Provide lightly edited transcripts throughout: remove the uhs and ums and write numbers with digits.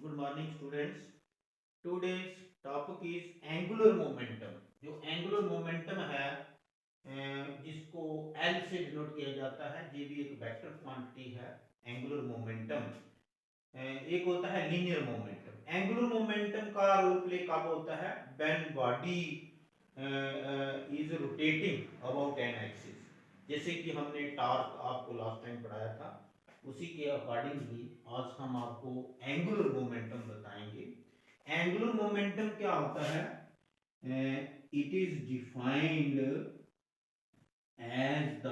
Good morning, students. Today's topic is angular momentum. जो angular momentum है जिसको L से डिनोट किया जाता है, ये भी एक वेक्टर क्वांटिटी है. एंगुलर मोमेंटम एक होता है लीनियर मोमेंटम. एंगुलर मोमेंटम का रोल प्ले कब होता है? When body is rotating about an axis. जैसे कि हमने टॉर्क आपको लास्ट टाइम पढ़ाया था, उसी के अकॉर्डिंगली आज हम आपको एंगुलर मोमेंटम बताएंगे. एंगुलर मोमेंटम क्या होता है? It is defined as the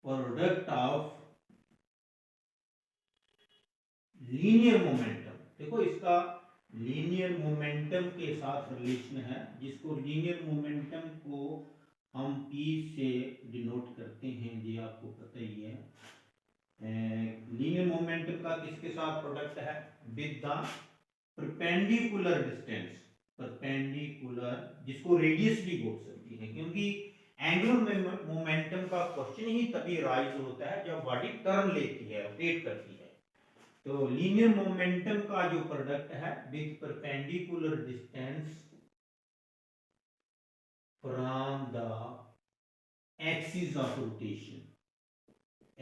product of linear momentum. देखो इसका लीनियर मोमेंटम के साथ रिलेशन है, जिसको लीनियर मोमेंटम को हम P से डिनोट करते हैं, ये आपको पता ही है. लीनियर मोमेंटम का किसके साथ प्रोडक्ट है? With the perpendicular distance. Perpendicular, जिसको रेडियस भी बोल सकती है, क्योंकि एंगुलर मोमेंटम का क्वेश्चन ही तभी राइज होता है जब बॉडी टर्न लेती है, रोटेट करती है. तो लीनियर मोमेंटम का जो प्रोडक्ट है with perpendicular distance from the axis of rotation.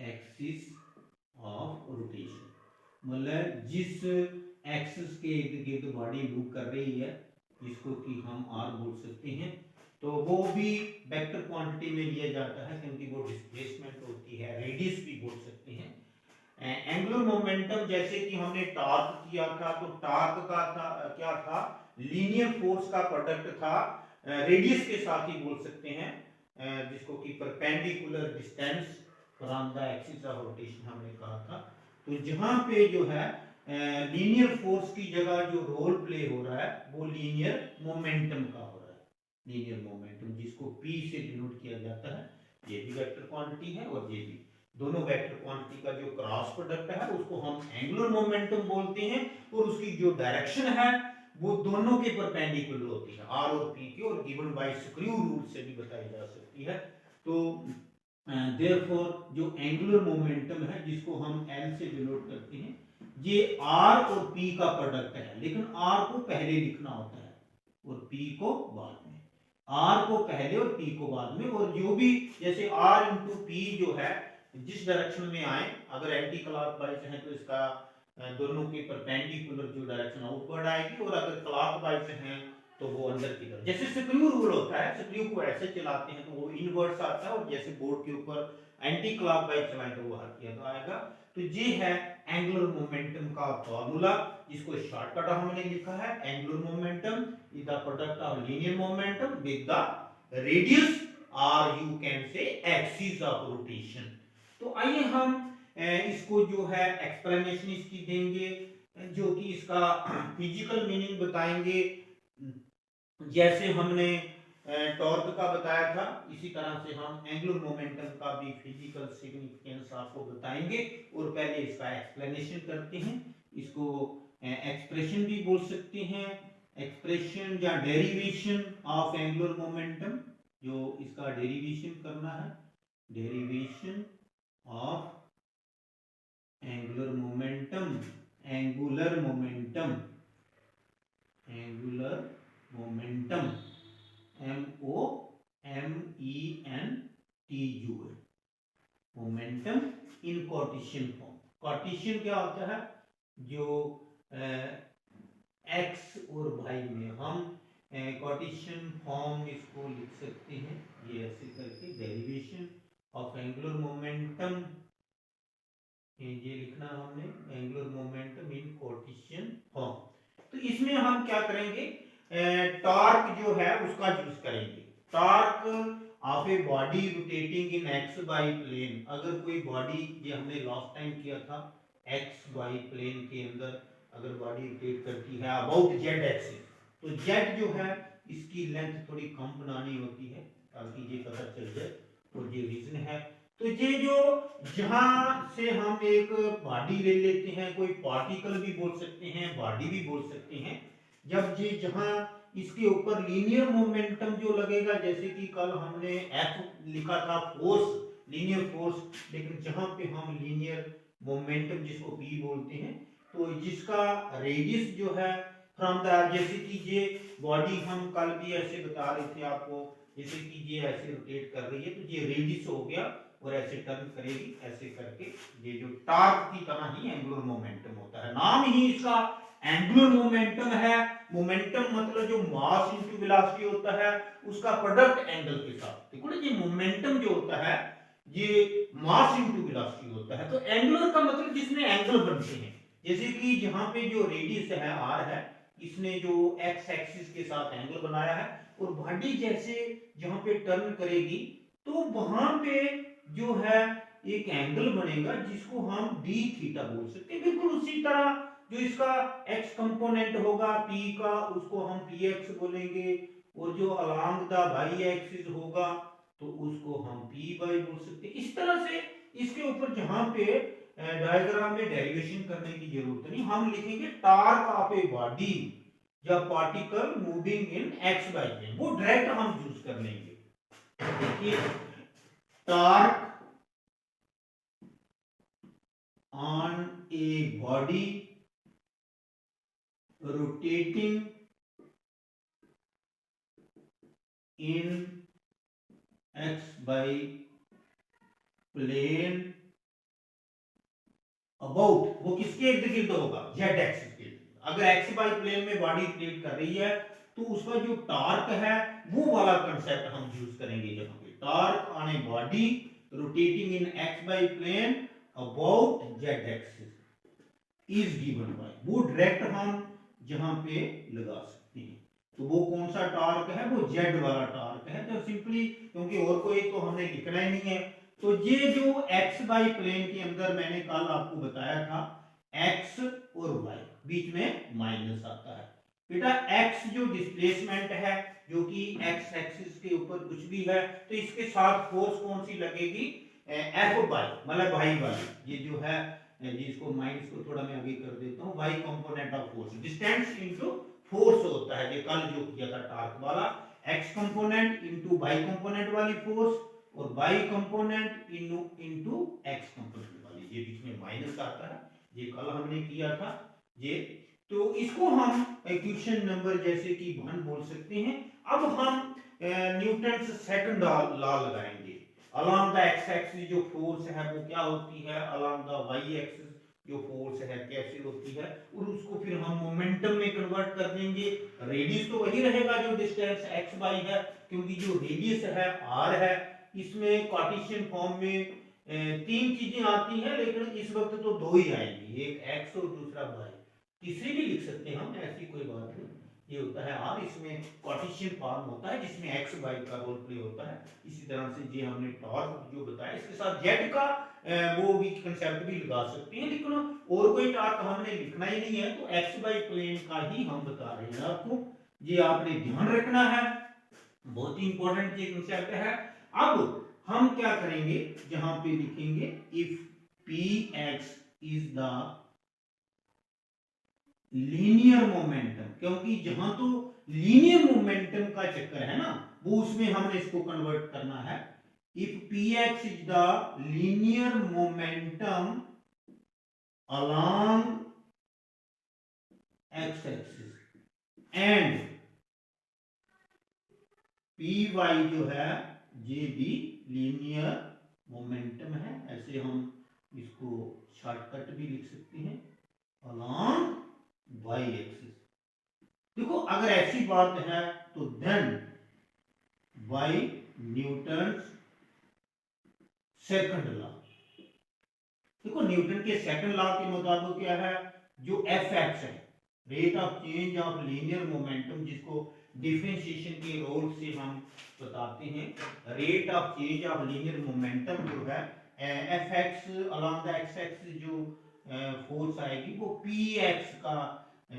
Axis of rotation मतलब जिस एक्सिस के इर्द गिर्द बॉडी मूव कर रही है, जिसको कि हम आर बोल सकते हैं, तो वो भी वेक्टर क्वांटिटी में लिया जाता है, क्योंकि वो डिस्प्लेसमेंट होती है. रेडियस भी बोल सकते हैं. एंगुलर मोमेंटम जैसे कि हमने टॉर्क किया था, तो टॉर्क का था क्या था? लीनियर फोर्स का प्रोडक्ट था रेडियस के साथ ही बोल सकते हैं, जिसको कि perpendicular distance from the axis of rotation हमने कहा था. तो जहां पे जो है लीनियर फोर्स की जगह जो रोल प्ले हो रहा है वो लीनियर मोमेंटम का हो रहा है. लीनियर मोमेंटम जिसको P से डिनोट किया जाता है, ये भी वेक्टर क्वांटिटी है और ये भी. दोनों वेक्टर क्वांटिटी का जो क्रॉस प्रोडक्ट है उसको हम एंगुलर मोमेंटम बोलते हैं, और उसकी जो डायरेक्शन है वो दोनों के परपेंडिकुलर होती है, आर और पी के, और गिवन बाय स्क्रू रूल से भी बताई जा सकती है. तो देयरफॉर जो एंगुलर मोमेंटम है, जिसको हम एल से डिनोट करते हैं, ये आर और पी का प्रोडक्ट है. लेकिन आर को पहले लिखना होता है और पी को बाद में. आर को पहले और पी को बाद में. और जो भी जैसे आर इंटू पी जो है, जिस डायरेक्शन में आए, अगर एंटी क्लॉकवाइज है तो इसका दोनों के परपेंडिकुलर जो डायरेक्शन आउटवर्ड आएगी, और अगर क्लॉकवाइज है तो वो अंदर की तरफ. जैसे स्क्रू रूल होता है, स्क्रू को ऐसे चलाते हैं तो वो इनवर्स आता है, और जैसे बोर्ड के ऊपर एंटी क्लॉकवाइज चलाएं तो वो हर किया तो आएगा. तो ये है एंगुलर मोमेंटम का फॉर्मूला, जिसको शॉर्टकट हमने लिखा है. Angular momentum is the product of linear momentum with the radius, और you can say axis of rotation. तो आइए हम इसको जो है एक्सप्लेनेशन इसकी देंगे, जो कि इसका फिजिकल मीनिंग बताएंगे. जैसे हमने टॉर्क का बताया था, इसी तरह से हम एंगुलर मोमेंटम का भी फिजिकल सिग्निफिकेंस आपको बताएंगे. और पहले इसका एक्सप्लेनेशन करते हैं. इसको एक्सप्रेशन भी बोल सकते हैं, एक्सप्रेशन या डेरिवेशन ऑफ एंगुलर मोमेंटम. जो इसका डेरिवेशन करना है, derivation of angular momentum. Angular momentum, angular momentum, MOMENTUM, momentum in Cartesian form. Cartesian क्या होता है? जो एक्स और वाई में हम कार्टेशियन फॉर्म इसको लिख सकते हैं, ये ऐसे करके. डेरिवेशन ऑफ एंगुलर मोमेंटम, ये लिखना हमने, एंगुलर मोमेंटम इन कार्टेशियन फॉर्म. तो इसमें हम क्या करेंगे? टॉर्क जो है उसका यूज करेंगे. Torque of a body rotating in X Y plane. अगर कोई बॉडी, ये हमने लास्ट टाइम किया था, एक्स वाई प्लेन के अंदर अगर बॉडी रोटेट करती है अबाउट जेड एक्सिस, तो जेड जो है इसकी लेंथ थोड़ी कम बनानी होती है ताकि ये पता चल जाए, और ये रीजन है. तो ये जो जहां से हम एक बॉडी ले लेते हैं, कोई पार्टिकल भी बोल सकते हैं, बॉडी भी बोल सकते हैं, जब ये जहां इसके ऊपर लीनियर मोमेंटम जो लगेगा, जैसे कि कल हमने F लिखा था फोर्स, लीनियर फोर्स, लेकिन जहां पे हम लीनियर मोमेंटम जिसको पी बोलते हैं, तो जिसका रेडियस जो है फ्रॉम द, जैसे कि ये बॉडी हम कल भी ऐसे बता रहे थे आपको, जैसे कि ये ऐसे रोटेट कर रही है तो ये रेडियस हो गया और ऐसे टर्न करेगी ऐसे करके, ये जो टॉर्क की तरह ही एंगुलर मोमेंटम होता है, नाम ही इसका एंगुलर मोमेंटम है। मोमेंटम मतलब जो मास इनटू वेलोसिटी होता है उसका प्रोडक्ट एंगल के साथ। देखो ना, ये मोमेंटम जो होता है ये मास इनटू वेलोसिटी होता है, तो एंगुलर का मतलब जिसमें एंगल बनते हैं, जैसे कि जहां पे जो रेडियस है आर है, इसने जो एक्स एक्सिस के साथ एंगल बनाया है, और बॉडी जैसे जहां पे टर्न करेगी तो वहां पे जो है एक एंगल बनेगा जिसको हम डी थीटा बोल सकते हैं। बिल्कुल उसी तरह जो इसका x कंपोनेंट होगा p का, उसको हम px बोलेंगे, और जो अलोंग द y एक्सिस होगा तो उसको हम py बोल सकते हैं। इस तरह से इसके ऊपर जहां पे डायग्राम में डेरिवेशन करने की जरूरत नहीं, हम लिखेंगे टॉर्क ऑफ ए बॉडी या particle moving in x y plane, वो डायरेक्ट हम यूज कर लेंगे। देखिए, torque on a body rotating in xy plane about, वो किसके इर्द गिर्द होगा, z एक्सिस के। अगर xy प्लेन में बॉडी रोटेट कर रही है तो उसका जो टॉर्क है वो वाला कंसेप्ट हम यूज करेंगे यहाँ पे। Torque on a body rotating in xy plane about z axis is given by, वो डायरेक्ट हम जहां पे लगा सकते हैं। तो वो कौन सा टॉर्क है, वो जेड वाला टॉर्क है। तो सिंपली, क्योंकि और कोई तो हमने लिखना ही नहीं है, तो ये जो एक्स वाई प्लेन के अंदर मैंने कल आपको बताया था, एक्स और वाई बीच में माइनस आता है बेटा। एक्स जो डिस्प्लेसमेंट है, जो कि एक्स एक्सिस के ऊपर कुछ भी है, तो इसके साथ फोर्स कौन सी लगेगी, एफ वाई, मतलब वाई वाली, ये जो है जिसको माइनस को थोड़ा मैं आगे कर देता हूँ, y component of force, distance into force होता है। ये कल जो किया था टॉर्क वाला, x component into y component वाली फोर्स, और y component into x component वाली, ये बीच में माइनस आता है, ये कल हमने किया था ये। तो इसको हम इक्वेशन नंबर जैसे कि 1 बोल सकते हैं। अब हम न्यूटन्स सेकंड लॉ लगाएंगे। along the x एक्सिस जो फोर्स है वो क्या होती है, along the y एक्सिस जो फोर्स है कैसे होती है, और उसको फिर हम मोमेंटम में कन्वर्ट कर देंगे। रेडियस तो वही रहेगा जो डिस्टेंस x y है, क्योंकि जो रेडियस है r है, इसमें कार्टेशियन फॉर्म में तीन चीजें आती हैं, लेकिन इस वक्त तो दो ही आएंगी, एक x और दूसरा y। तीसरी भी लिख सकते हैं हम, ऐसी कोई बात नहीं। ये होता है r, इसमें कार्टेशियन फॉर्म होता है जिसमें x y का रोल प्ले होता है। इसी तरह से ये हमने टॉर्क जो बताया, इसके साथ z का वो भी कंसेप्ट भी लगा सकते हैं, लेकिन और कोई टॉर्क हमने लिखना ही नहीं है, तो एक्स वाई प्लेन का ही हम बता रहे हैं आपको। ये आपने ध्यान रखना है, बहुत ही इंपॉर्टेंट ये कंसेप्ट है। अब हम क्या करेंगे, जहां पे लिखेंगे if P x is the linear momentum, क्योंकि जहां तो लीनियर मोमेंटम का चक्कर है ना, वो उसमें हमने इसको कन्वर्ट करना है। if px is the linear momentum along x axis and py जो है ये भी लीनियर मोमेंटम है, ऐसे हम इसको शॉर्टकट भी लिख सकते हैं, along y axis। देखो, अगर ऐसी बात है तो then by Newton's second law. देखो, न्यूटन के सेकंड लॉ के मुताबिक क्या है, जो एफ एक्स है, rate of change of linear momentum, जिसको डिफरेंशिएशन के रोल से हम बताते हैं, rate of change of linear momentum जो है F X along the X axis जो फोर्स आएगी वो पी एक्स का,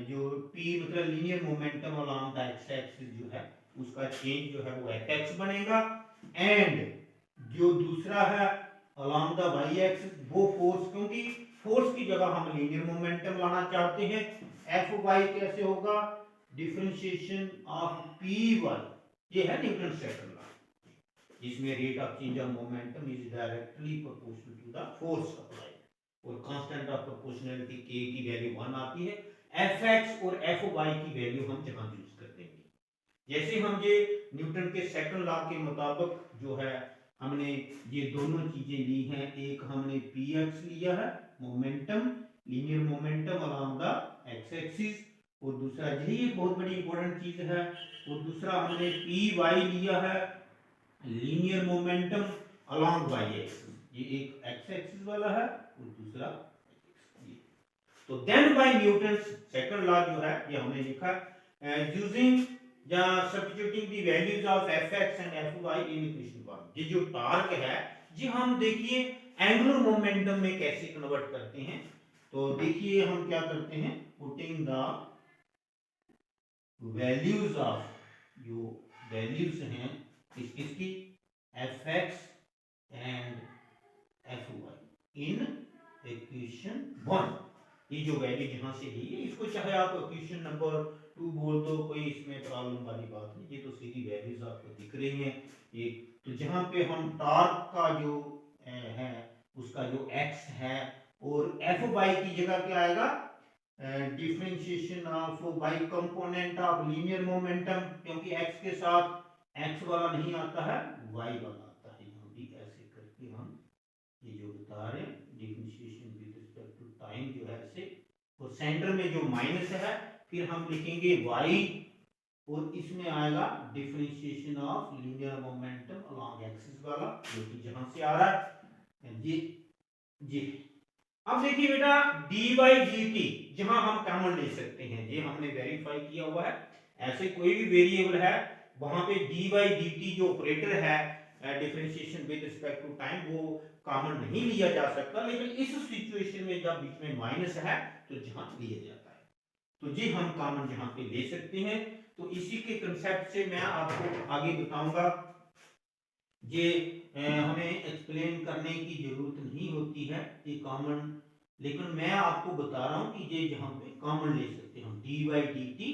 जो पी मतलब linear momentum along the X axis जो है उसका चेंज जो है वो एफ एक्स बनेगा। एंड जो दूसरा है along the y axis, वो फोर्स, क्योंकि फोर्स की जगह हम लीनियर मोमेंटम लाना चाहते हैं, एफ वाई कैसे होगा, डिफरेंशिएशन ऑफ पी वाई, ये है न्यूटन सेकंड लॉ, जिसमें rate of change of momentum is directly proportional to the force applied, और प्रोपोर्शनलिटी के की वैल्यू 1 आती है, एफ एक्स और एफ वाई की वैल्यू हम जहां यूज कर देंगे। जैसे हम ये न्यूटन के सेकंड लॉ के मुताबिक जो है हमने ये दोनों चीजें ली हैं, एक हमने पी एक्स लिया है momentum, linear momentum along the X axis, और दूसरा यही एक बहुत बड़ी इंपॉर्टेंट चीज है, और दूसरा हमने पी वाई लिया है linear momentum along Y axis. ये एक एक्स एक्सिस वाला है और दूसरा ये। तो then by Newton's second law जो है ये हमने लिखा यूजिंग या substituting the values of F X and F Y in equation 1। ये जो टॉर्क है जी हम देखिए एंगुलर मोमेंटम में कैसे कन्वर्ट करते हैं। तो देखिए हम क्या करते हैं, पुटिंग द वैल्यूज ऑफ, जो वैल्यूज हैं किसकी, F X and F Y in equation 1। ये जो वैल्यू जहां से ली है इसको चाहे आप इक्वेशन नंबर 2 बोल दो, कोई इसमें प्रॉब्लम वाली बात नहीं, ये तो सीधी वैल्यूज आपको दिख रही हैं। ये तो जहां पे हम टॉर्क का जो है उसका जो x है और एफ वाई की जगह क्या आएगा, differentiation of y component of linear momentum, क्योंकि x के साथ x वाला नहीं आता है y वाला आता है। यहाँ भी ऐसे करके हम ये जो बता रहे हैं differentiation with respect to time जो है ऐसे, और सेंटर में जो माइनस है फिर हम लिखेंगे y और इसमें आएगा differentiation of linear momentum along axis वाला जो कि जहां से आ रहा है जी। अब देखिए बेटा dy dt जहां हम कॉमन ले सकते हैं, ये हमने वेरीफाई किया हुआ है, ऐसे कोई भी वेरिएबल है वहां पे dy dt जो ऑपरेटर है differentiation with respect to time वो कॉमन नहीं लिया जा सकता, लेकिन इस सिचुएशन में जब बीच में माइनस है तो जहां लिया जाता है, तो जी हम कॉमन जहां पे ले सकते हैं। तो इसी के कंसेप्ट से मैं आपको आगे बताऊंगा, ये हमें एक्सप्लेन करने की जरूरत नहीं होती है ये कॉमन, लेकिन मैं आपको बता रहा हूं कि ये जहां पे कॉमन ले सकते हैं हम dy dt,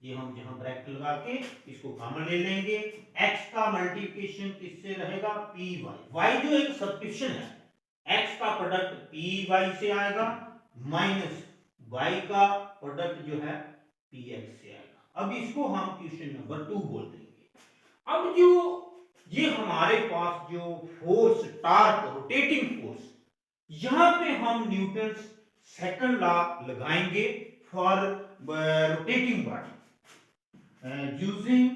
ये हम जहां ब्रैकेट लगा के इसको कॉमन ले लेंगे, x का मल्टीप्लिकेशन किससे रहेगा py, y जो एक सब्स्टिट्यूशन है, x का प्रोडक्ट py से आएगा माइनस y का प्रोडक्ट जो है px से आएगा। अब इसको हम क्वेश्चन नंबर 2 बोल देंगे। अब जो ये हमारे पास जो फोर्स टॉर्क रोटेटिंग फोर्स, यहां पे हम न्यूटन्स सेकंड लॉ लगाएंगे फॉर रोटेटिंग बॉडी यूजिंग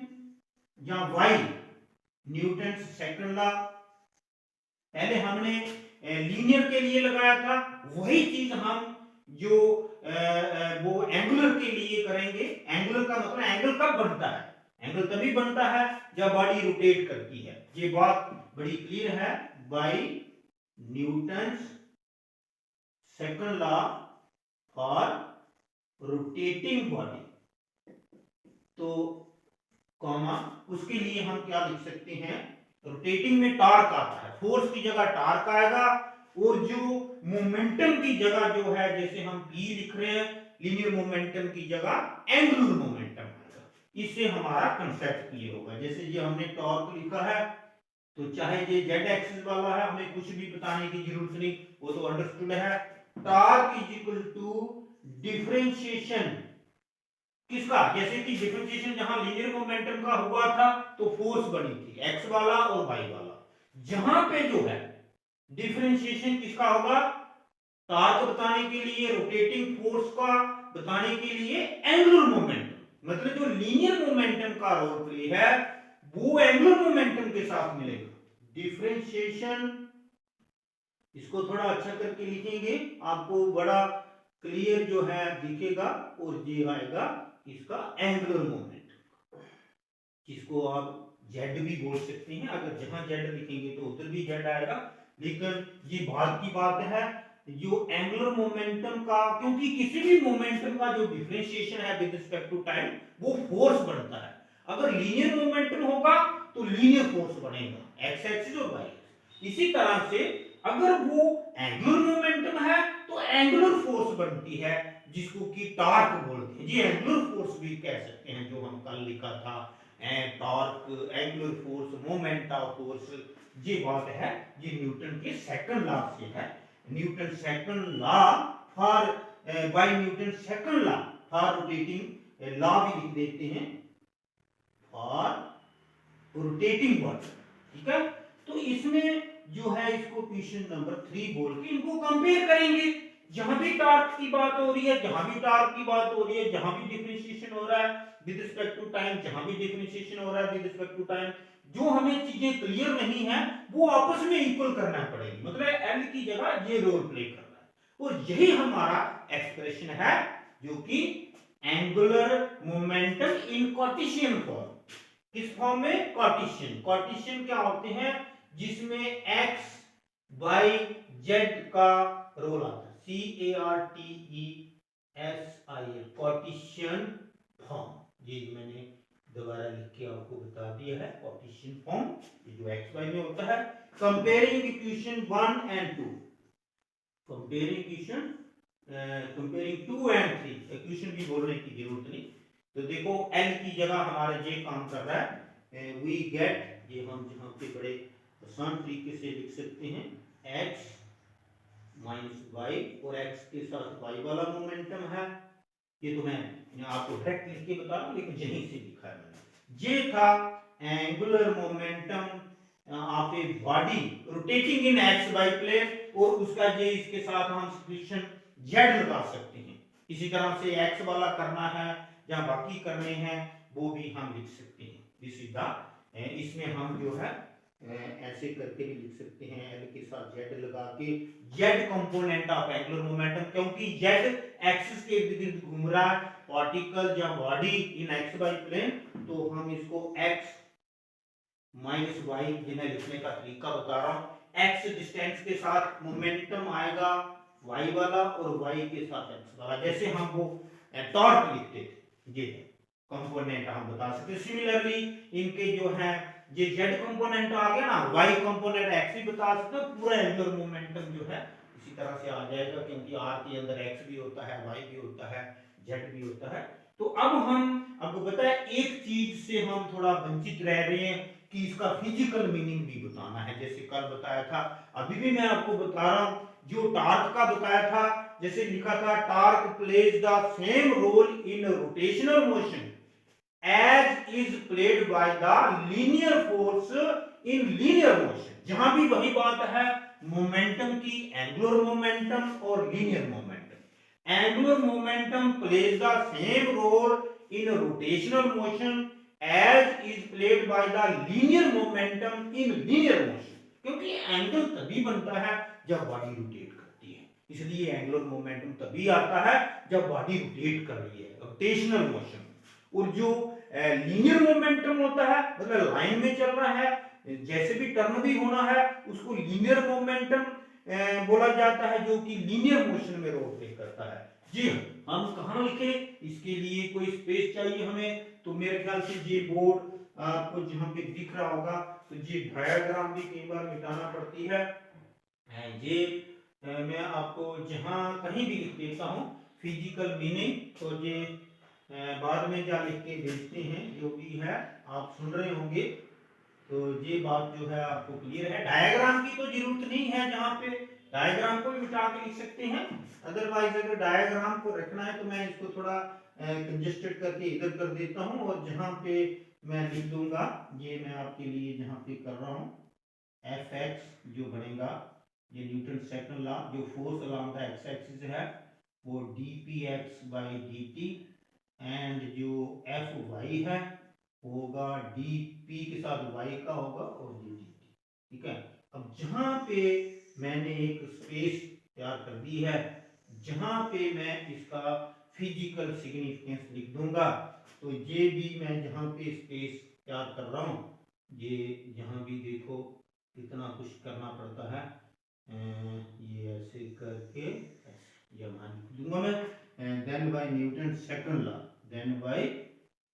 या वाई न्यूटन्स सेकंड लॉ। पहले हमने लीनियर के लिए लगाया था, वही चीज हम जो वो एंगुलर के लिए करेंगे। एंगुलर का मतलब एंगल कब बनता है, एंगल तभी बनता है जब बॉडी रोटेट करती है, ये बात बड़ी क्लियर है। By Newton's second law for rotating body, तो कॉमा उसके लिए हम क्या लिख सकते हैं, रोटेटिंग में टॉर्क आता है, फोर्स की जगह टॉर्क आएगा, और जो मोमेंटम की जगह जो है जैसे हम p लिख रहे हैं लीनियर मोमेंटम की जगह एंगुलर मोमेंटम आएगा। इससे हमारा कंसेप्ट क्लियर होगा। जैसे ये हमने टॉर्क लिखा है तो चाहे ये z एक्सिस वाला है हमें कुछ भी बताने की जरूरत नहीं, वो तो अंडरस्टूड है। Torque is equal to differentiation किसका, जैसे कि डिफरेंशिएशन जहां लीनियर मोमेंटम का हुआ था तो फोर्स बनी थी x वाला और y वाला, जहां पे जो है डिफरेंशिएशन किसका होगा, टॉर्क बताने के लिए, रोटेटिंग फोर्स का बताने के लिए एंगुलर मोमेंटम, मतलब जो लीनियर मोमेंटम का रोल प्ले है वो एंगुलर मोमेंटम के साथ मिलेगा। डिफरेंशिएशन इसको थोड़ा अच्छा करके लिखेंगे, आपको बड़ा क्लियर जो है दिखेगा, और ये आएगा इसका एंगुलर मोमेंटम, जिसको आप z भी बोल सकते हैं, अगर जहां z लिखेंगे तो उधर भी z आएगा, लेकिन ये बात की बात है जो एंगुलर मोमेंटम का, क्योंकि किसी भी मोमेंटम का जो डिफरेंशिएशन है विद रिस्पेक्ट टू टाइम वो फोर्स बनता है। अगर लीनियर मोमेंटम होगा तो लीनियर फोर्स बनेगा एक्स एक्सिस और वाई एक्सिस। इसी तरह से अगर वो एंगुलर मोमेंटम है तो एंगुलर फोर्स बनती है जिसको कि टॉर्क बोलते हैं। ये एंगुलर फोर्स भी कह सकते हैं, जो हम कल लिखा था torque, angular force, moment of force, ये बात है ये न्यूटन के सेकंड लॉ से है। Newton second law for by Newton second law for rotating law भी लिख देते हैं फॉर रोटेटिंग बॉडी, ठीक है। तो इसमें जो है इसको क्वेश्चन नंबर 3 बोल के इनको कंपेयर करेंगे। जहां भी टॉर्क की बात हो रही है, जहां भी टॉर्क की बात हो रही है, जहां भी डिफरेंशिएशन हो रहा है विद रिस्पेक्ट टू टाइम, जहां भी डिफरेंशिएशन हो रहा है विद रिस्पेक्ट टू टाइम, जो हमें चीजें क्लियर नहीं है वो आपस में इक्वल करना पड़ेगी, मतलब एल की जगह ये रोल प्ले करना है। और यही हमारा एक्सप्रेशन है जो कि एंगुलर मोमेंटम इन कार्टेशियन फॉर्म। किस फॉर्म में? कार्टेशियन। कार्टेशियन क्या होते हैं? जिसमें एक्स वाई जेड का रोल आता है, CARTESIAN, कार्टेशियन फॉर्म। ये मैंने दोबारा लिख के आपको बता दिया है, कार्टेशियन फॉर्म ये जो एक्स वाई में होता है। Comparing equation 1 and 2, comparing equation comparing 2 and 3, equation भी बोलने की जरूरत नहीं। तो देखो एल की जगह हमारा ये काम कर रहा है, वी गेट, ये हम जहाँ पे बड़े आसान तरीके से लिख सकते हैं, एक्स माइनस वाई, और एक्स के साथ वाई वाला मोमेंटम है। ये तो मैं आपको डायरेक्ट लिख के बता रहा हूँ, लेकिन यहीं से लिखा है मैंने। ये था angular momentum of a body rotating in X Y plane, और उसका ये इसके साथ हम सब्स्टिट्यूशन जेड लगा सकते हैं। इसी तरह से एक्स वाला करना है या बाकी करने हैं वो भी हम लिख सकते हैं। सीधा इसमें हम जो है ऐसे करके भी लिख सकते हैं, एल के साथ जेड लगा के, Z component of angular momentum, क्योंकि जेड एक्सिस के इर्द गिर्द घूम रहा है पार्टिकल या body in X Y plane, तो हम इसको एक्स माइनस वाई, जिन्हें लिखने का तरीका बता रहा हूं, एक्स डिस्टेंस के साथ मोमेंटम आएगा वाई वाला और वाई के साथ एक्स वाला, जैसे हम वो टॉर्क लिखते थे, ये कंपोनेंट हम बता सकते। सिमिलरली इनके जो है ये जेड कंपोनेंट आ गया ना, वाई कंपोनेंट एक्स भी बता सकते हो, पूरा एंगुलर मोमेंटम जो है इसी तरह से आ जाएगा, क्योंकि आर के अंदर एक्स भी होता है, वाई भी होता है, जेड भी होता है। तो अब हम आपको पता है एक चीज से हम थोड़ा वंचित रह रहे हैं कि इसका फिजिकल मीनिंग भी बताना है, जैसे कल बताया था, अभी भी मैं आपको बता रहा हूं, जो टार्क का बताया था, जैसे लिखा था torque plays the same role in rotational motion as is played by the linear force in linear motion. जहां भी वही बात है मोमेंटम की, एंगुलर मोमेंटम और linear momentum. Angular momentum plays the same role in rotational motion as is played by the linear momentum in linear motion, क्योंकि angle तभी बनता है जब बॉडी रोटेट करती है, इसलिए एंगुलर मोमेंटम तभी आता है जब बॉडी रोटेट कर रही है, रोटेशनल मोशन। और जो लीनियर मोमेंटम होता है, मतलब लाइन में चल रहा है, जैसे भी टर्न भी होना है उसको लीनियर मोमेंटम बोला जाता है, जो कि लीनियर मोशन में रोल प्ले करता है। जी हम कहाँ लिखे, इसके लिए कोई स्पेस चाहिए हमें, तो मेरे ख्याल से ये बोर्ड आपको जहाँ पे दिख रहा होगा, तो ये डायग्राम भी कई बार मिटाना पड़ती है, ये मैं आपको जहाँ कहीं भी लिख देता हूँ फिजिकल मीनिंग, तो ये बाद में क्या लिख के भेजते हैं, जो भी है आप सुन रहे होंगे, तो ये बात जो है आपको क्लियर है। डायग्राम की तो जरूरत नहीं है, जहाँ पे डायग्राम को भी मिटा के लिख सकते हैं, अदरवाइज अगर डायग्राम को रखना है तो मैं इसको थोड़ा कंजेस्टेड करके इधर कर देता हूँ, और जहाँ पे मैं लिख दूंगा, ये मैं आपके लिए जहाँ पे कर रहा हूँ, एफ एक्स जो बनेगा, ये न्यूटन सेकंड लॉ, जो force along the X axis है वो D P x by D T, and जो एफ वाई है होगा डी पी के साथ वाई का होगा और डी टी, ठीक है। अब जहां पे मैंने एक स्पेस तैयार कर दी है, जहां पे मैं इसका फिजिकल सिग्निफिकेंस लिख दूंगा, तो ये भी मैं जहां पे स्पेस तैयार कर रहा हूं, ये यहाँ भी देखो कितना कुछ करना पड़ता है, ये ऐसे करके यहाँ लिख दूंगा मैं, then by Newton second law, then by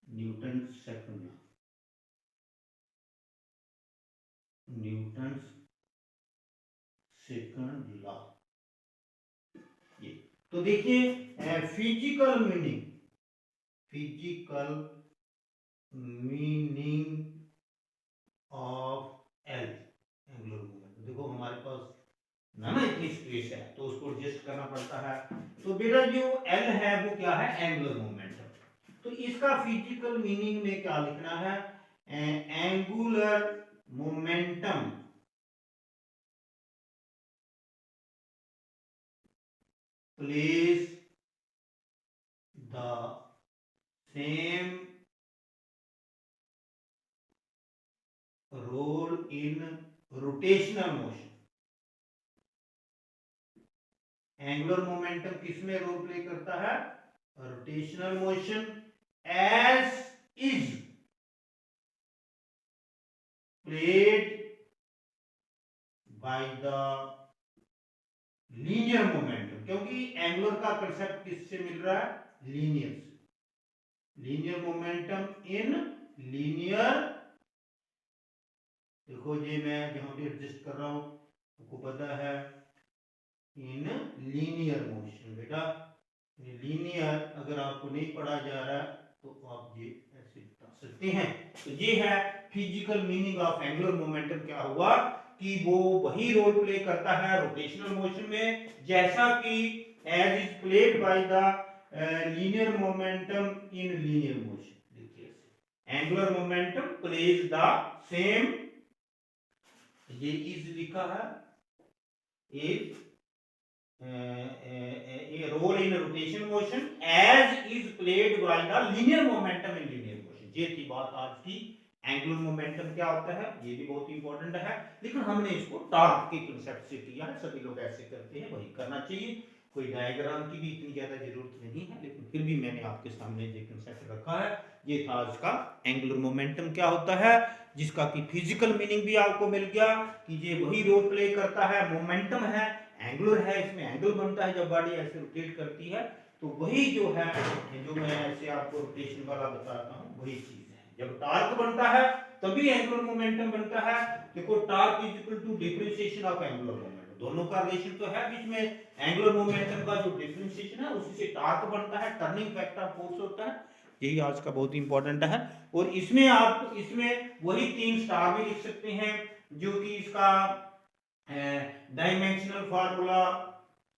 Newton second law, Newton second law, ये तो देखिए physical meaning, physical meaning of L angular momentum, देखो हमारे पास ना इतनी स्पेस है तो उसको एडजस्ट करना पड़ता है। तो बेटा जो एल है वो क्या है, एंगुलर मोमेंटम। तो इसका फिजिकल मीनिंग में क्या लिखना है, angular momentum plays the same role in rotational motion. Angular momentum किसमें रोल प्ले करता है, rotational motion, as is played by the linear momentum. क्योंकि एंगुलर का कंसेप्ट किससे मिल रहा है, लीनियर से। लीनियर मोमेंटम इन लीनियर, देखो ये मैं जहां भी एडजस्ट कर रहा हूं आपको पता है, इन लीनियर मोशन। बेटा लीनियर अगर आपको नहीं पढ़ा जा रहा तो आप ये ऐसे बता सकते हैं। तो ये है physical meaning of angular momentum. क्या हुआ कि वो वही रोल प्ले करता है रोटेशनल मोशन में जैसा कि as is played by the linear momentum in linear motion. देखिए angular momentum plays the same, ये इज लिखा है, is a role in rotation motion as is played by the linear momentum in linear motion। ये थी बात आज की। Angular momentum क्या होता है ये भी बहुत इंपॉर्टेंट है, लेकिन हमने इसको टॉर्क के कांसेप्ट से किया है। सभी लोग ऐसे करते हैं, वही करना चाहिए। कोई डायग्राम की भी इतनी ज्यादा जरूरत नहीं है, लेकिन फिर भी मैंने आपके सामने जो कांसेप्ट रखा है ये था आज का एंगुलर मोमेंटम क्या होता है, जिसका कि फिजिकल मीनिंग भी आपको मिल गया कि ये वही रोल प्ले करता है। मोमेंटम है, एंगुलर है, इसमें एंगल बनता है जब बॉडी ऐसे रोटेट करती है। तो वही जो है, जो मैं ऐसे आपको रोटेशन वाला बताता हूँ वही चीज है। जब टॉर्क बनता है तभी एंगुलर मोमेंटम बनता है। देखो torque is equal to differentiation of angular momentum, दोनों का रिलेशन तो है बीच में। एंगुलर मोमेंटम का जो डिफरेंशिएशन है उसी से टॉर्क बनता है, टर्निंग फैक्टर फोर्स होता है। यही आज का बहुत इंपॉर्टेंट है। और इसमें आप इसमें वही 3 स्टार भी लिख सकते हैं जो कि इसका dimensional formula,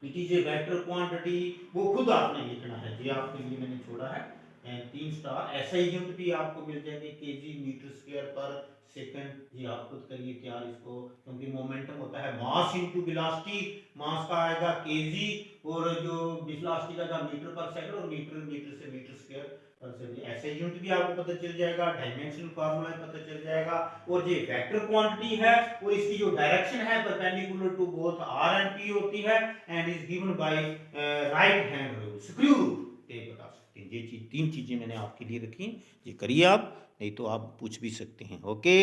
it is a vector quantity, वो खुद आपने लिखना है। ये आपके लिए मैंने छोड़ा है 3 स्टार। ऐसा यूनिट भी आपको मिल जाएंगे केजी मीटर स्क्वायर पर सेकंड। ये आप खुद करिए तैयार इसको, क्योंकि मोमेंटम होता है मास इनटू वेलोसिटी। मास का आएगा केजी और जो वेलोसिटी का मीटर पर सेकंड, और मीटर मीटर से मीटर स्क्वायर। ऐसे यूनिट भी आपको पता चल जाएगा, डायमेंशनल फार्मूला पता चल जाएगा। और ये वेक्टर क्वांटिटी है और इसकी जो डायरेक्शन है perpendicular to both R and P होती है and is given by right hand rule, screw rule. ये बता सकते हैं। ये चीज 3 चीजें मैंने आपके लिए रखी, ये करिए आप, नहीं तो आप पूछ भी सकते हैं। ओके।